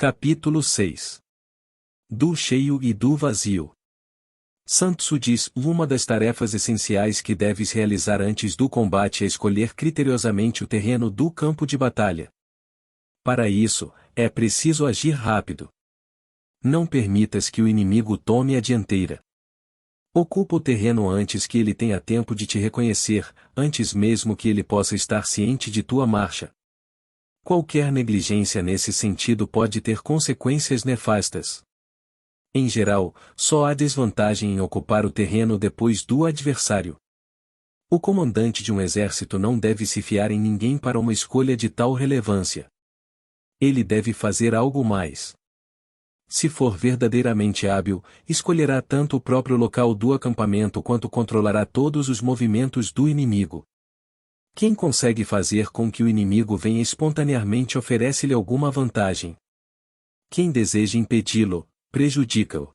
Capítulo 6. Do cheio e do vazio. Sun Tzu diz: uma das tarefas essenciais que deves realizar antes do combate é escolher criteriosamente o terreno do campo de batalha. Para isso, é preciso agir rápido. Não permitas que o inimigo tome a dianteira. Ocupa o terreno antes que ele tenha tempo de te reconhecer, antes mesmo que ele possa estar ciente de tua marcha. Qualquer negligência nesse sentido pode ter consequências nefastas. Em geral, só há desvantagem em ocupar o terreno depois do adversário. O comandante de um exército não deve se fiar em ninguém para uma escolha de tal relevância. Ele deve fazer algo mais. Se for verdadeiramente hábil, escolherá tanto o próprio local do acampamento quanto controlará todos os movimentos do inimigo. Quem consegue fazer com que o inimigo venha espontaneamente oferece-lhe alguma vantagem. Quem deseja impedi-lo, prejudica-o.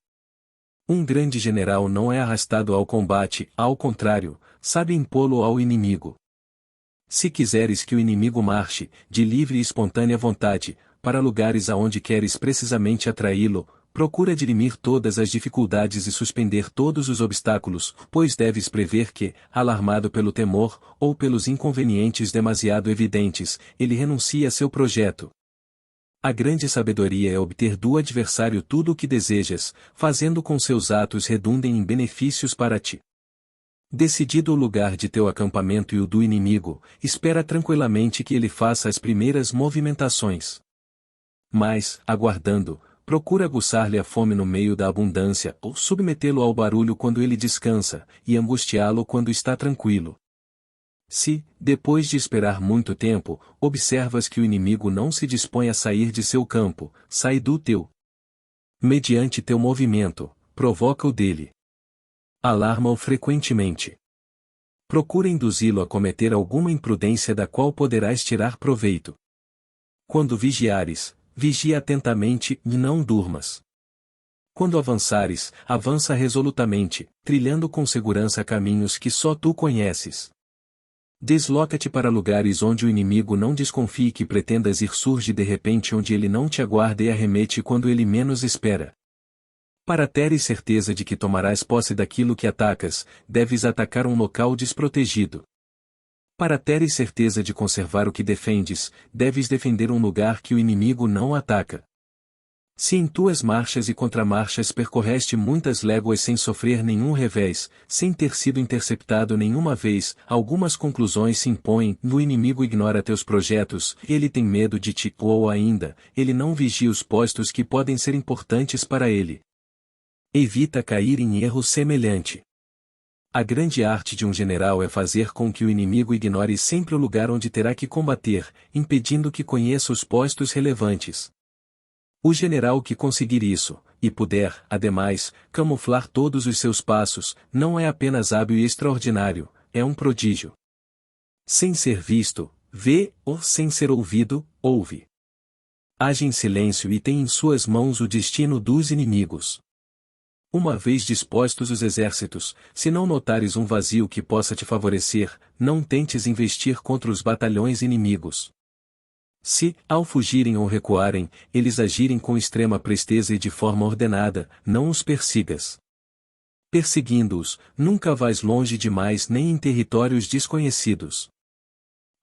Um grande general não é arrastado ao combate, ao contrário, sabe impô-lo ao inimigo. Se quiseres que o inimigo marche, de livre e espontânea vontade, para lugares aonde queres precisamente atraí-lo, procura dirimir todas as dificuldades e suspender todos os obstáculos, pois deves prever que, alarmado pelo temor, ou pelos inconvenientes demasiado evidentes, ele renuncie a seu projeto. A grande sabedoria é obter do adversário tudo o que desejas, fazendo com seus atos redundem em benefícios para ti. Decidido o lugar de teu acampamento e o do inimigo, espera tranquilamente que ele faça as primeiras movimentações. Mas, aguardando, procura aguçar-lhe a fome no meio da abundância, ou submetê-lo ao barulho quando ele descansa, e angustiá-lo quando está tranquilo. Se, depois de esperar muito tempo, observas que o inimigo não se dispõe a sair de seu campo, sai do teu. Mediante teu movimento, provoca o dele. Alarma-o frequentemente. Procura induzi-lo a cometer alguma imprudência da qual poderás tirar proveito. Quando vigiares, vigia atentamente e não durmas. Quando avançares, avança resolutamente, trilhando com segurança caminhos que só tu conheces. Desloca-te para lugares onde o inimigo não desconfie que pretendas ir, surge de repente onde ele não te aguarda e arremete quando ele menos espera. Para teres certeza de que tomarás posse daquilo que atacas, deves atacar um local desprotegido. Para teres certeza de conservar o que defendes, deves defender um lugar que o inimigo não ataca. Se em tuas marchas e contramarchas percorreste muitas léguas sem sofrer nenhum revés, sem ter sido interceptado nenhuma vez, algumas conclusões se impõem: o inimigo ignora teus projetos, ele tem medo de ti, ou ainda, ele não vigia os postos que podem ser importantes para ele. Evita cair em erro semelhante. A grande arte de um general é fazer com que o inimigo ignore sempre o lugar onde terá que combater, impedindo que conheça os postos relevantes. O general que conseguir isso, e puder, ademais, camuflar todos os seus passos, não é apenas hábil e extraordinário, é um prodígio. Sem ser visto, vê, ou sem ser ouvido, ouve. Age em silêncio e tem em suas mãos o destino dos inimigos. Uma vez dispostos os exércitos, se não notares um vazio que possa te favorecer, não tentes investir contra os batalhões inimigos. Se, ao fugirem ou recuarem, eles agirem com extrema presteza e de forma ordenada, não os persigas. Perseguindo-os, nunca vais longe demais nem em territórios desconhecidos.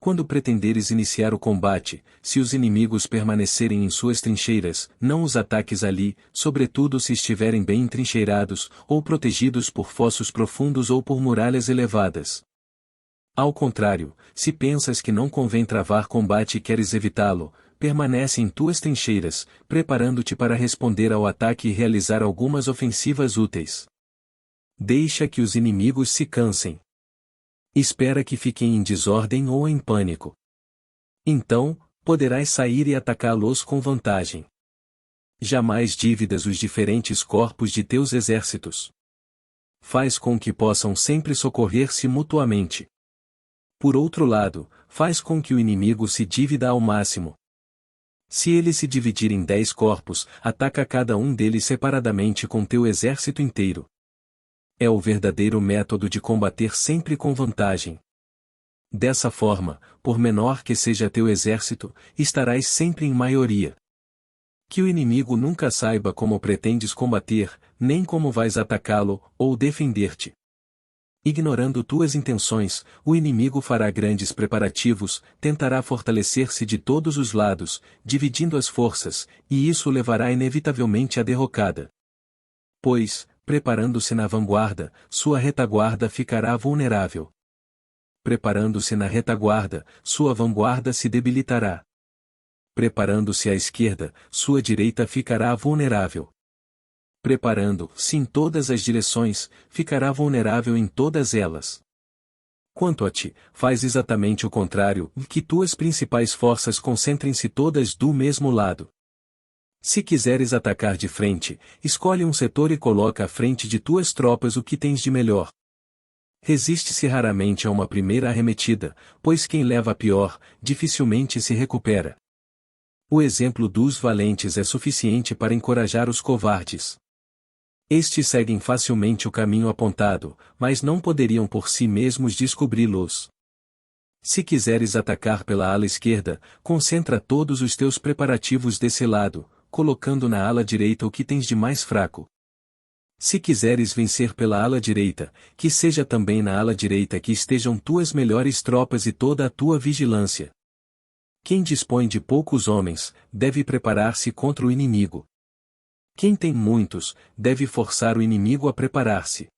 Quando pretenderes iniciar o combate, se os inimigos permanecerem em suas trincheiras, não os ataques ali, sobretudo se estiverem bem entrincheirados, ou protegidos por fossos profundos ou por muralhas elevadas. Ao contrário, se pensas que não convém travar combate e queres evitá-lo, permanece em tuas trincheiras, preparando-te para responder ao ataque e realizar algumas ofensivas úteis. Deixa que os inimigos se cansem. Espera que fiquem em desordem ou em pânico. Então, poderás sair e atacá-los com vantagem. Jamais dívidas os diferentes corpos de teus exércitos. Faz com que possam sempre socorrer-se mutuamente. Por outro lado, faz com que o inimigo se divida ao máximo. Se ele se dividir em 10 corpos, ataca cada um deles separadamente com teu exército inteiro. É o verdadeiro método de combater sempre com vantagem. Dessa forma, por menor que seja teu exército, estarás sempre em maioria. Que o inimigo nunca saiba como pretendes combater, nem como vais atacá-lo, ou defender-te. Ignorando tuas intenções, o inimigo fará grandes preparativos, tentará fortalecer-se de todos os lados, dividindo as forças, e isso levará inevitavelmente à derrocada. Pois, preparando-se na vanguarda, sua retaguarda ficará vulnerável. Preparando-se na retaguarda, sua vanguarda se debilitará. Preparando-se à esquerda, sua direita ficará vulnerável. Preparando-se em todas as direções, ficará vulnerável em todas elas. Quanto a ti, faz exatamente o contrário, que tuas principais forças concentrem-se todas do mesmo lado. Se quiseres atacar de frente, escolhe um setor e coloca à frente de tuas tropas o que tens de melhor. Resiste-se raramente a uma primeira arremetida, pois quem leva a pior, dificilmente se recupera. O exemplo dos valentes é suficiente para encorajar os covardes. Estes seguem facilmente o caminho apontado, mas não poderiam por si mesmos descobri-los. Se quiseres atacar pela ala esquerda, concentra todos os teus preparativos desse lado, colocando na ala direita o que tens de mais fraco. Se quiseres vencer pela ala direita, que seja também na ala direita que estejam tuas melhores tropas e toda a tua vigilância. Quem dispõe de poucos homens, deve preparar-se contra o inimigo. Quem tem muitos, deve forçar o inimigo a preparar-se.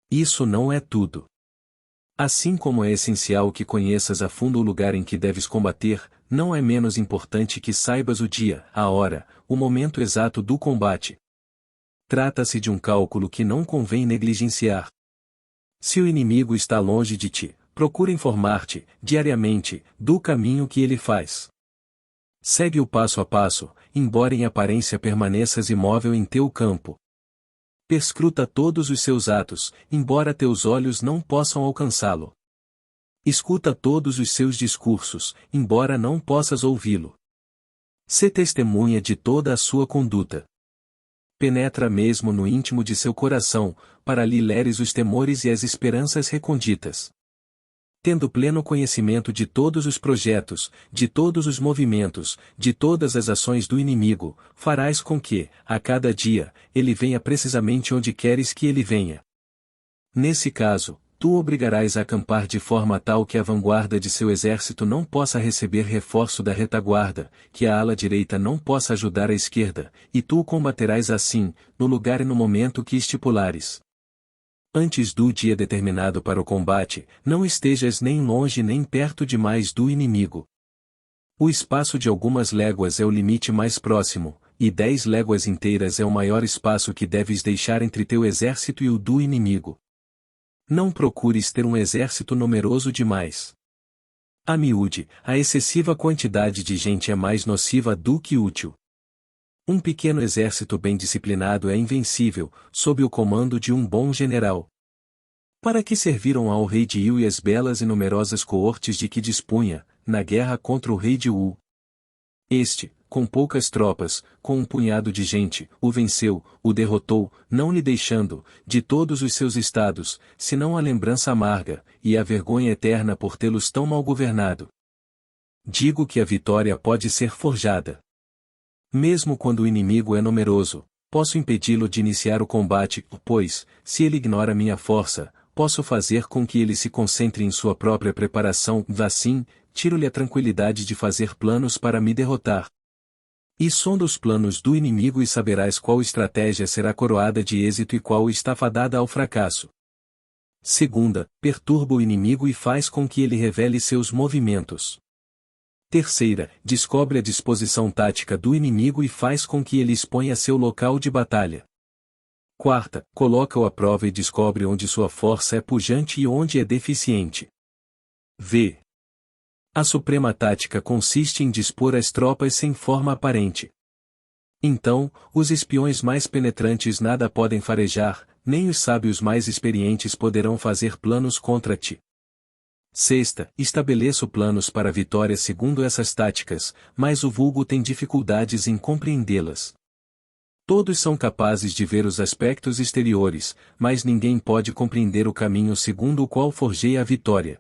Isso não é tudo. Assim como é essencial que conheças a fundo o lugar em que deves combater, não é menos importante que saibas o dia, a hora, o momento exato do combate. Trata-se de um cálculo que não convém negligenciar. Se o inimigo está longe de ti, procura informar-te, diariamente, do caminho que ele faz. Segue-o passo a passo, embora em aparência permaneças imóvel em teu campo. Perscruta todos os seus atos, embora teus olhos não possam alcançá-lo. Escuta todos os seus discursos, embora não possas ouvi-lo. Sê testemunha de toda a sua conduta. Penetra mesmo no íntimo de seu coração, para lhe leres os temores e as esperanças reconditas. Tendo pleno conhecimento de todos os projetos, de todos os movimentos, de todas as ações do inimigo, farás com que, a cada dia, ele venha precisamente onde queres que ele venha. Nesse caso, tu obrigarás a acampar de forma tal que a vanguarda de seu exército não possa receber reforço da retaguarda, que a ala direita não possa ajudar a esquerda, e tu o combaterás assim, no lugar e no momento que estipulares. Antes do dia determinado para o combate, não estejas nem longe nem perto demais do inimigo. O espaço de algumas léguas é o limite mais próximo, e 10 léguas inteiras é o maior espaço que deves deixar entre teu exército e o do inimigo. Não procures ter um exército numeroso demais. A miúde, a excessiva quantidade de gente é mais nociva do que útil. Um pequeno exército bem disciplinado é invencível, sob o comando de um bom general. Para que serviram ao rei de Il e as belas e numerosas coortes de que dispunha, na guerra contra o rei de U? Este, com poucas tropas, com um punhado de gente, o venceu, o derrotou, não lhe deixando, de todos os seus estados, senão a lembrança amarga, e a vergonha eterna por tê-los tão mal governado. Digo que a vitória pode ser forjada. Mesmo quando o inimigo é numeroso, posso impedi-lo de iniciar o combate, pois, se ele ignora minha força, posso fazer com que ele se concentre em sua própria preparação, assim, tiro-lhe a tranquilidade de fazer planos para me derrotar. E sonda os planos do inimigo e saberás qual estratégia será coroada de êxito e qual está fadada ao fracasso. Segunda, perturba o inimigo e faz com que ele revele seus movimentos. Terceira, descobre a disposição tática do inimigo e faz com que ele exponha seu local de batalha. Quarta, coloca-o à prova e descobre onde sua força é pujante e onde é deficiente. V. A suprema tática consiste em dispor as tropas sem forma aparente. Então, os espiões mais penetrantes nada podem farejar, nem os sábios mais experientes poderão fazer planos contra ti. Sexta, estabeleço planos para a vitória segundo essas táticas, mas o vulgo tem dificuldades em compreendê-las. Todos são capazes de ver os aspectos exteriores, mas ninguém pode compreender o caminho segundo o qual forjei a vitória.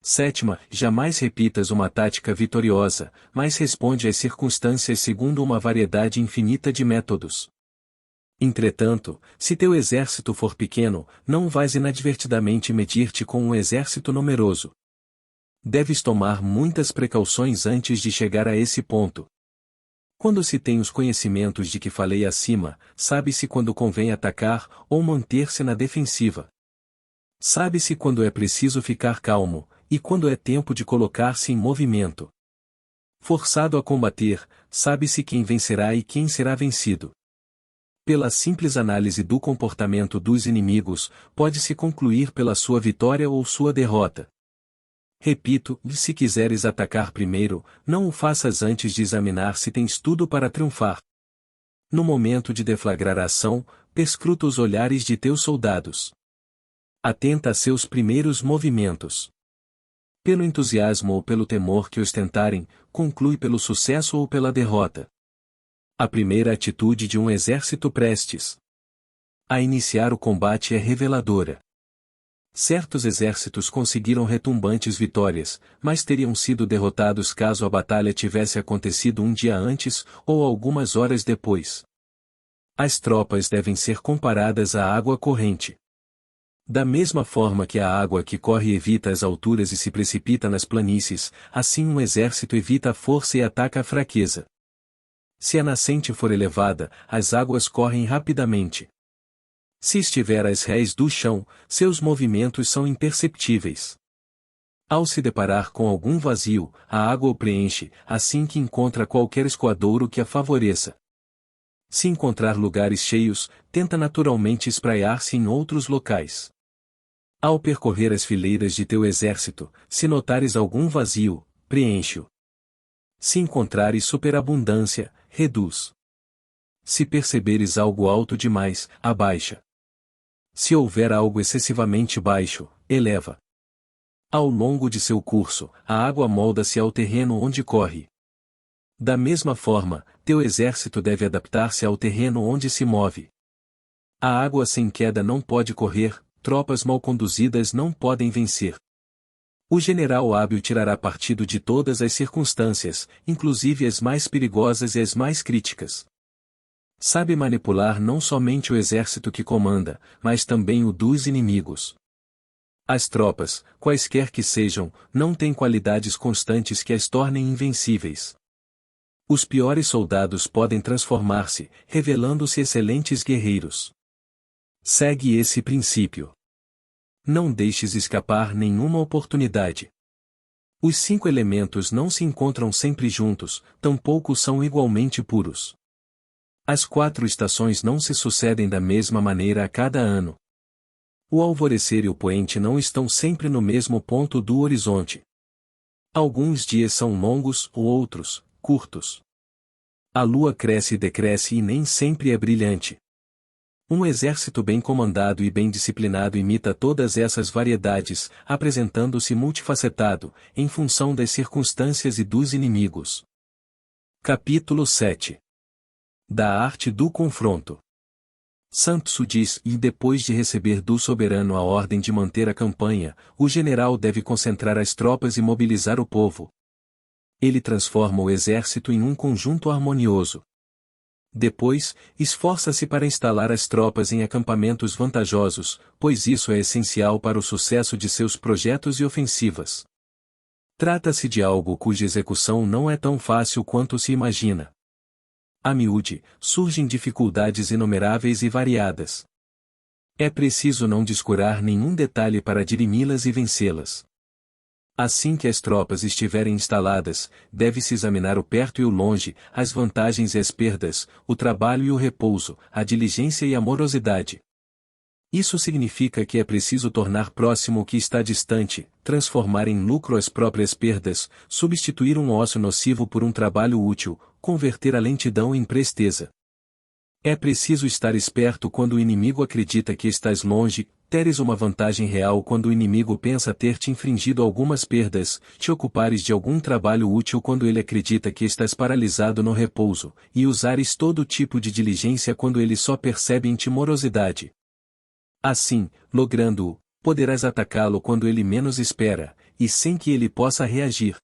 Sétima, jamais repitas uma tática vitoriosa, mas responde às circunstâncias segundo uma variedade infinita de métodos. Entretanto, se teu exército for pequeno, não vais inadvertidamente medir-te com um exército numeroso. Deves tomar muitas precauções antes de chegar a esse ponto. Quando se tem os conhecimentos de que falei acima, sabe-se quando convém atacar ou manter-se na defensiva. Sabe-se quando é preciso ficar calmo, e quando é tempo de colocar-se em movimento. Forçado a combater, sabe-se quem vencerá e quem será vencido. Pela simples análise do comportamento dos inimigos, pode-se concluir pela sua vitória ou sua derrota. Repito, se quiseres atacar primeiro, não o faças antes de examinar se tens tudo para triunfar. No momento de deflagrar a ação, perscruta os olhares de teus soldados. Atenta a seus primeiros movimentos. Pelo entusiasmo ou pelo temor que ostentarem, conclui pelo sucesso ou pela derrota. A primeira atitude de um exército prestes a iniciar o combate é reveladora. Certos exércitos conseguiram retumbantes vitórias, mas teriam sido derrotados caso a batalha tivesse acontecido um dia antes, ou algumas horas depois. As tropas devem ser comparadas à água corrente. Da mesma forma que a água que corre evita as alturas e se precipita nas planícies, assim um exército evita a força e ataca a fraqueza. Se a nascente for elevada, as águas correm rapidamente. Se estiver às rés do chão, seus movimentos são imperceptíveis. Ao se deparar com algum vazio, a água o preenche, assim que encontra qualquer escoadouro que a favoreça. Se encontrar lugares cheios, tenta naturalmente espraiar-se em outros locais. Ao percorrer as fileiras de teu exército, se notares algum vazio, preenche-o. Se encontrares superabundância, reduz. Se perceberes algo alto demais, abaixa. Se houver algo excessivamente baixo, eleva. Ao longo de seu curso, a água molda-se ao terreno onde corre. Da mesma forma, teu exército deve adaptar-se ao terreno onde se move. A água sem queda não pode correr, tropas mal conduzidas não podem vencer. O general hábil tirará partido de todas as circunstâncias, inclusive as mais perigosas e as mais críticas. Sabe manipular não somente o exército que comanda, mas também o dos inimigos. As tropas, quaisquer que sejam, não têm qualidades constantes que as tornem invencíveis. Os piores soldados podem transformar-se, revelando-se excelentes guerreiros. Segue esse princípio. Não deixes escapar nenhuma oportunidade. Os 5 elementos não se encontram sempre juntos, tampouco são igualmente puros. As 4 estações não se sucedem da mesma maneira a cada ano. O alvorecer e o poente não estão sempre no mesmo ponto do horizonte. Alguns dias são longos, outros, curtos. A lua cresce e decresce e nem sempre é brilhante. Um exército bem comandado e bem disciplinado imita todas essas variedades, apresentando-se multifacetado, em função das circunstâncias e dos inimigos. Capítulo 7. Da arte do confronto. Sun Tzu diz, e depois de receber do soberano a ordem de manter a campanha, o general deve concentrar as tropas e mobilizar o povo. Ele transforma o exército em um conjunto harmonioso. Depois, esforça-se para instalar as tropas em acampamentos vantajosos, pois isso é essencial para o sucesso de seus projetos e ofensivas. Trata-se de algo cuja execução não é tão fácil quanto se imagina. A miúde, surgem dificuldades inumeráveis e variadas. É preciso não descurar nenhum detalhe para dirimi-las e vencê-las. Assim que as tropas estiverem instaladas, deve-se examinar o perto e o longe, as vantagens e as perdas, o trabalho e o repouso, a diligência e a morosidade. Isso significa que é preciso tornar próximo o que está distante, transformar em lucro as próprias perdas, substituir um ócio nocivo por um trabalho útil, converter a lentidão em presteza. É preciso estar esperto quando o inimigo acredita que estás longe, teres uma vantagem real quando o inimigo pensa ter te infringido algumas perdas, te ocupares de algum trabalho útil quando ele acredita que estás paralisado no repouso, e usares todo tipo de diligência quando ele só percebe em ti morosidade. Assim, logrando-o, poderás atacá-lo quando ele menos espera, e sem que ele possa reagir.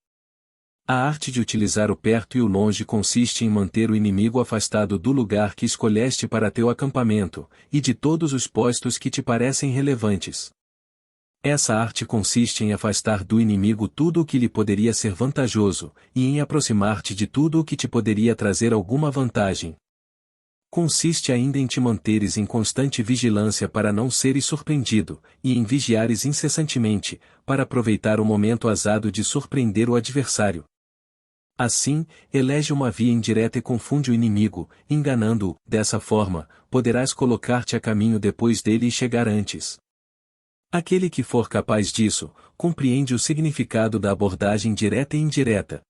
A arte de utilizar o perto e o longe consiste em manter o inimigo afastado do lugar que escolheste para teu acampamento, e de todos os postos que te parecem relevantes. Essa arte consiste em afastar do inimigo tudo o que lhe poderia ser vantajoso, e em aproximar-te de tudo o que te poderia trazer alguma vantagem. Consiste ainda em te manteres em constante vigilância para não seres surpreendido, e em vigiares incessantemente, para aproveitar o momento azado de surpreender o adversário. Assim, elege uma via indireta e confunde o inimigo, enganando-o. Dessa forma, poderás colocar-te a caminho depois dele e chegar antes. Aquele que for capaz disso, compreende o significado da abordagem direta e indireta.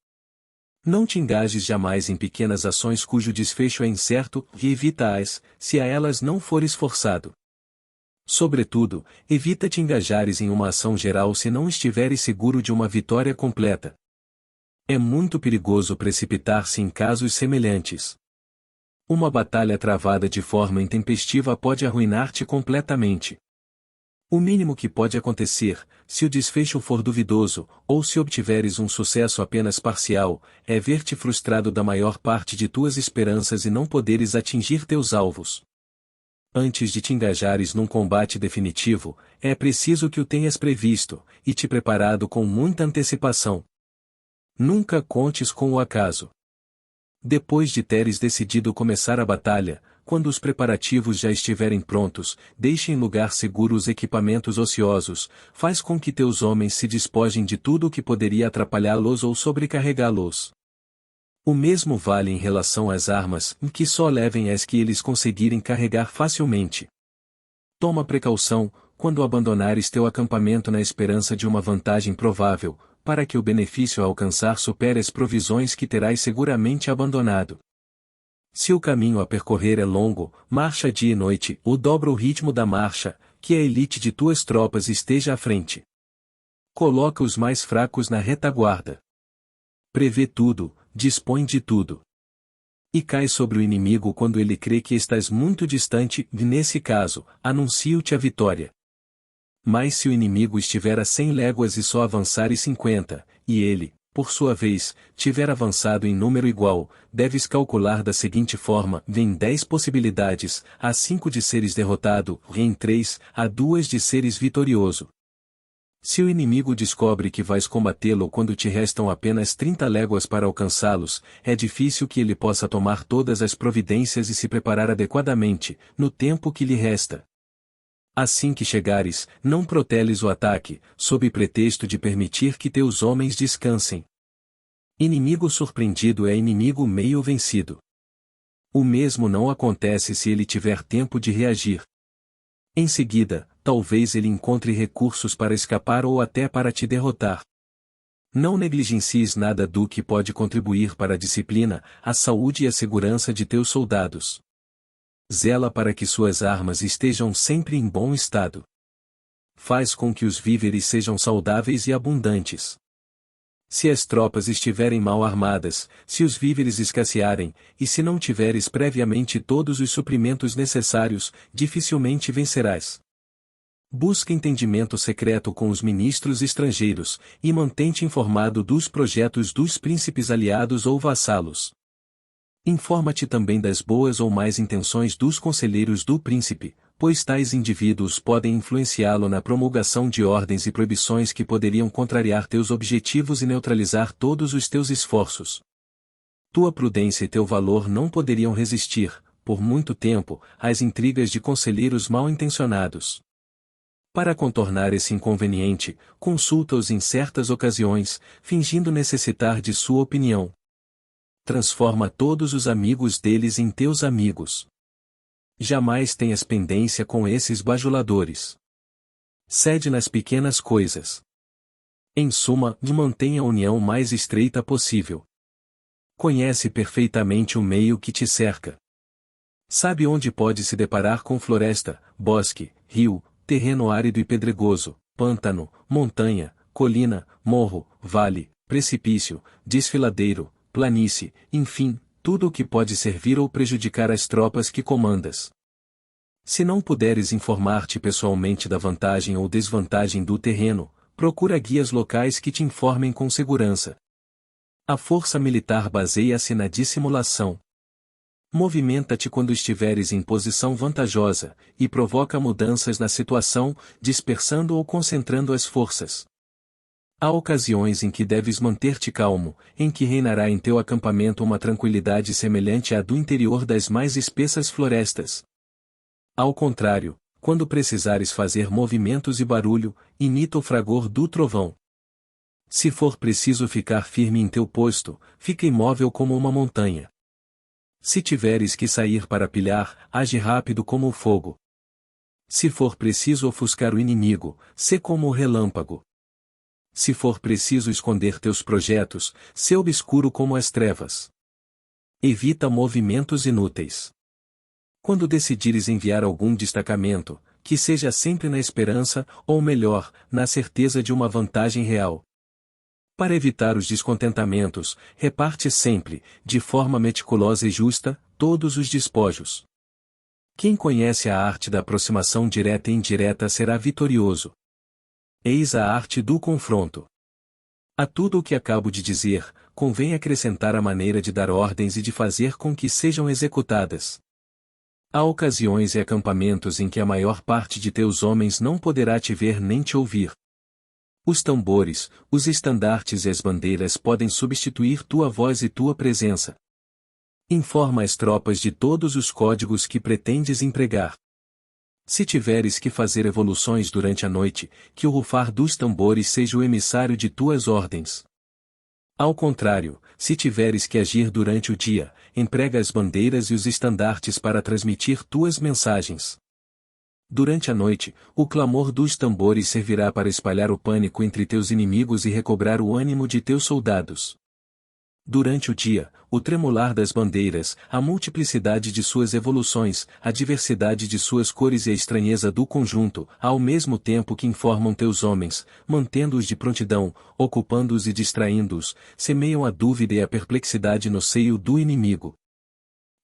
Não te engajes jamais em pequenas ações cujo desfecho é incerto, e evita-as, se a elas não fores forçado. Sobretudo, evita te engajares em uma ação geral se não estiveres seguro de uma vitória completa. É muito perigoso precipitar-se em casos semelhantes. Uma batalha travada de forma intempestiva pode arruinar-te completamente. O mínimo que pode acontecer, se o desfecho for duvidoso, ou se obtiveres um sucesso apenas parcial, é ver-te frustrado da maior parte de tuas esperanças e não poderes atingir teus alvos. Antes de te engajares num combate definitivo, é preciso que o tenhas previsto, e te preparado com muita antecipação. Nunca contes com o acaso. Depois de teres decidido começar a batalha, quando os preparativos já estiverem prontos, deixe em lugar seguro os equipamentos ociosos, faz com que teus homens se despojem de tudo o que poderia atrapalhá-los ou sobrecarregá-los. O mesmo vale em relação às armas, em que só levem as que eles conseguirem carregar facilmente. Toma precaução, quando abandonares teu acampamento na esperança de uma vantagem provável, para que o benefício a alcançar supere as provisões que terás seguramente abandonado. Se o caminho a percorrer é longo, marcha dia e noite, ou dobra o ritmo da marcha, que a elite de tuas tropas esteja à frente. Coloca os mais fracos na retaguarda. Prevê tudo, dispõe de tudo. E cai sobre o inimigo quando ele crê que estás muito distante, e nesse caso, anuncio-te a vitória. Mas se o inimigo estiver a 100 léguas e só avançares 50, e ele, por sua vez, tiver avançado em número igual, deves calcular da seguinte forma: em 10 possibilidades, há 5 de seres derrotado, e em 3, há 2 de seres vitorioso. Se o inimigo descobre que vais combatê-lo quando te restam apenas 30 léguas para alcançá-los, é difícil que ele possa tomar todas as providências e se preparar adequadamente, no tempo que lhe resta. Assim que chegares, não proteles o ataque, sob pretexto de permitir que teus homens descansem. Inimigo surpreendido é inimigo meio vencido. O mesmo não acontece se ele tiver tempo de reagir. Em seguida, talvez ele encontre recursos para escapar ou até para te derrotar. Não negligencies nada do que pode contribuir para a disciplina, a saúde e a segurança de teus soldados. Zela para que suas armas estejam sempre em bom estado. Faz com que os víveres sejam saudáveis e abundantes. Se as tropas estiverem mal armadas, se os víveres escassearem, e se não tiveres previamente todos os suprimentos necessários, dificilmente vencerás. Busca entendimento secreto com os ministros estrangeiros, e mantém-te informado dos projetos dos príncipes aliados ou vassalos. Informa-te também das boas ou más intenções dos conselheiros do príncipe, pois tais indivíduos podem influenciá-lo na promulgação de ordens e proibições que poderiam contrariar teus objetivos e neutralizar todos os teus esforços. Tua prudência e teu valor não poderiam resistir, por muito tempo, às intrigas de conselheiros mal-intencionados. Para contornar esse inconveniente, consulta-os em certas ocasiões, fingindo necessitar de sua opinião. Transforma todos os amigos deles em teus amigos. Jamais tenhas pendência com esses bajuladores. Cede nas pequenas coisas. Em suma, mantenha a união mais estreita possível. Conhece perfeitamente o meio que te cerca. Sabe onde pode se deparar com floresta, bosque, rio, terreno árido e pedregoso, pântano, montanha, colina, morro, vale, precipício, desfiladeiro, planície, enfim, tudo o que pode servir ou prejudicar as tropas que comandas. Se não puderes informar-te pessoalmente da vantagem ou desvantagem do terreno, Procura guias locais que te informem com segurança. A força militar baseia-se na dissimulação. Movimenta-te quando estiveres em posição vantajosa, e provoca mudanças na situação, dispersando ou concentrando as forças. Há ocasiões em que deves manter-te calmo, em que reinará em teu acampamento uma tranquilidade semelhante à do interior das mais espessas florestas. Ao contrário, quando precisares fazer movimentos e barulho, imita o fragor do trovão. Se for preciso ficar firme em teu posto, fica imóvel como uma montanha. Se tiveres que sair para pilhar, age rápido como o fogo. Se for preciso ofuscar o inimigo, sê como o relâmpago. Se for preciso esconder teus projetos, sê obscuro como as trevas. Evita movimentos inúteis. Quando decidires enviar algum destacamento, que seja sempre na esperança, ou melhor, na certeza de uma vantagem real. Para evitar os descontentamentos, reparte sempre, de forma meticulosa e justa, todos os despojos. Quem conhece a arte da aproximação direta e indireta será vitorioso. Eis a arte do confronto. A tudo o que acabo de dizer, convém acrescentar a maneira de dar ordens e de fazer com que sejam executadas. Há ocasiões e acampamentos em que a maior parte de teus homens não poderá te ver nem te ouvir. Os tambores, os estandartes e as bandeiras podem substituir tua voz e tua presença. Informa as tropas de todos os códigos que pretendes empregar. Se tiveres que fazer evoluções durante a noite, que o rufar dos tambores seja o emissário de tuas ordens. Ao contrário, se tiveres que agir durante o dia, emprega as bandeiras e os estandartes para transmitir tuas mensagens. Durante a noite, o clamor dos tambores servirá para espalhar o pânico entre teus inimigos e recobrar o ânimo de teus soldados. Durante o dia, o tremular das bandeiras, a multiplicidade de suas evoluções, a diversidade de suas cores e a estranheza do conjunto, ao mesmo tempo que informam teus homens, mantendo-os de prontidão, ocupando-os e distraindo-os, semeiam a dúvida e a perplexidade no seio do inimigo.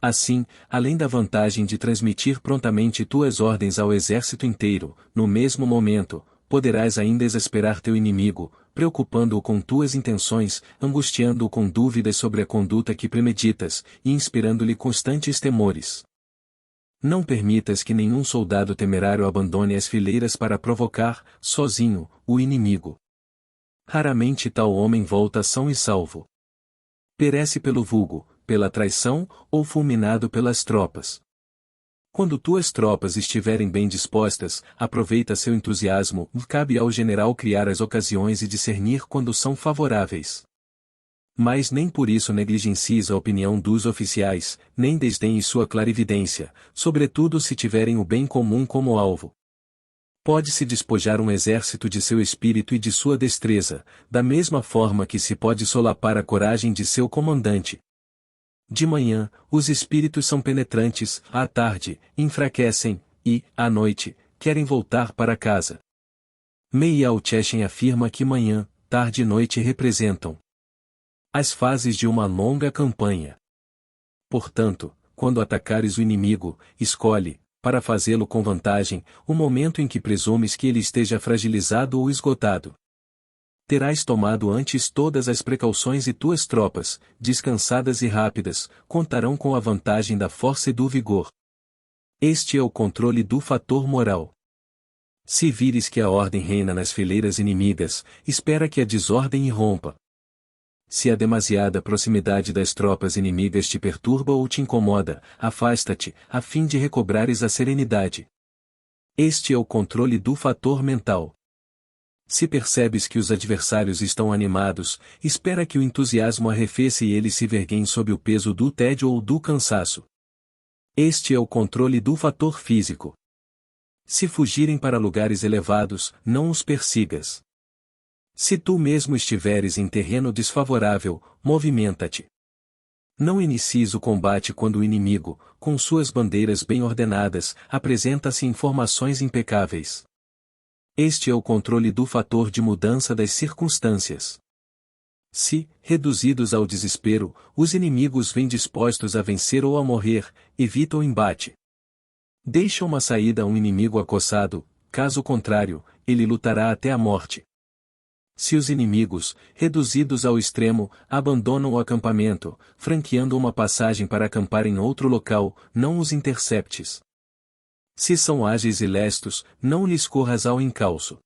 Assim, além da vantagem de transmitir prontamente tuas ordens ao exército inteiro, no mesmo momento, poderás ainda exasperar teu inimigo, preocupando-o com tuas intenções, angustiando-o com dúvidas sobre a conduta que premeditas, e inspirando-lhe constantes temores. Não permitas que nenhum soldado temerário abandone as fileiras para provocar, sozinho, o inimigo. Raramente tal homem volta são e salvo. Perece pelo vulgo, pela traição, ou fulminado pelas tropas. Quando tuas tropas estiverem bem dispostas, aproveita seu entusiasmo, cabe ao general criar as ocasiões e discernir quando são favoráveis. Mas nem por isso negligencies a opinião dos oficiais, nem desdenhes sua clarividência, sobretudo se tiverem o bem comum como alvo. Pode-se despojar um exército de seu espírito e de sua destreza, da mesma forma que se pode solapar a coragem de seu comandante. De manhã, os espíritos são penetrantes, à tarde, enfraquecem, e, à noite, querem voltar para casa. Meiao Cheshire afirma que manhã, tarde e noite representam as fases de uma longa campanha. Portanto, quando atacares o inimigo, escolhe, para fazê-lo com vantagem, o momento em que presumes que ele esteja fragilizado ou esgotado. Terás tomado antes todas as precauções e tuas tropas, descansadas e rápidas, contarão com a vantagem da força e do vigor. Este é o controle do fator moral. Se vires que a ordem reina nas fileiras inimigas, espera que a desordem irrompa. Se a demasiada proximidade das tropas inimigas te perturba ou te incomoda, afasta-te, a fim de recobrares a serenidade. Este é o controle do fator mental. Se percebes que os adversários estão animados, espera que o entusiasmo arrefeça e eles se verguem sob o peso do tédio ou do cansaço. Este é o controle do fator físico. Se fugirem para lugares elevados, não os persigas. Se tu mesmo estiveres em terreno desfavorável, movimenta-te. Não inicies o combate quando o inimigo, com suas bandeiras bem ordenadas, apresenta-se em formações impecáveis. Este é o controle do fator de mudança das circunstâncias. Se, reduzidos ao desespero, os inimigos vêm dispostos a vencer ou a morrer, evita o embate. Deixa uma saída a um inimigo acossado, caso contrário, ele lutará até a morte. Se os inimigos, reduzidos ao extremo, abandonam o acampamento, franqueando uma passagem para acampar em outro local, não os interceptes. Se são ágeis e lestos, não lhes corras ao encalço.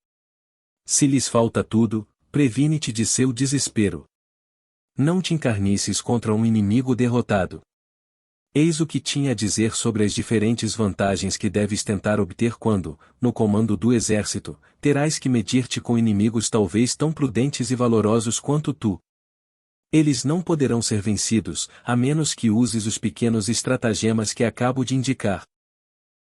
Se lhes falta tudo, previne-te de seu desespero. Não te encarnices contra um inimigo derrotado. Eis o que tinha a dizer sobre as diferentes vantagens que deves tentar obter quando, no comando do exército, terás que medir-te com inimigos talvez tão prudentes e valorosos quanto tu. Eles não poderão ser vencidos, a menos que uses os pequenos estratagemas que acabo de indicar.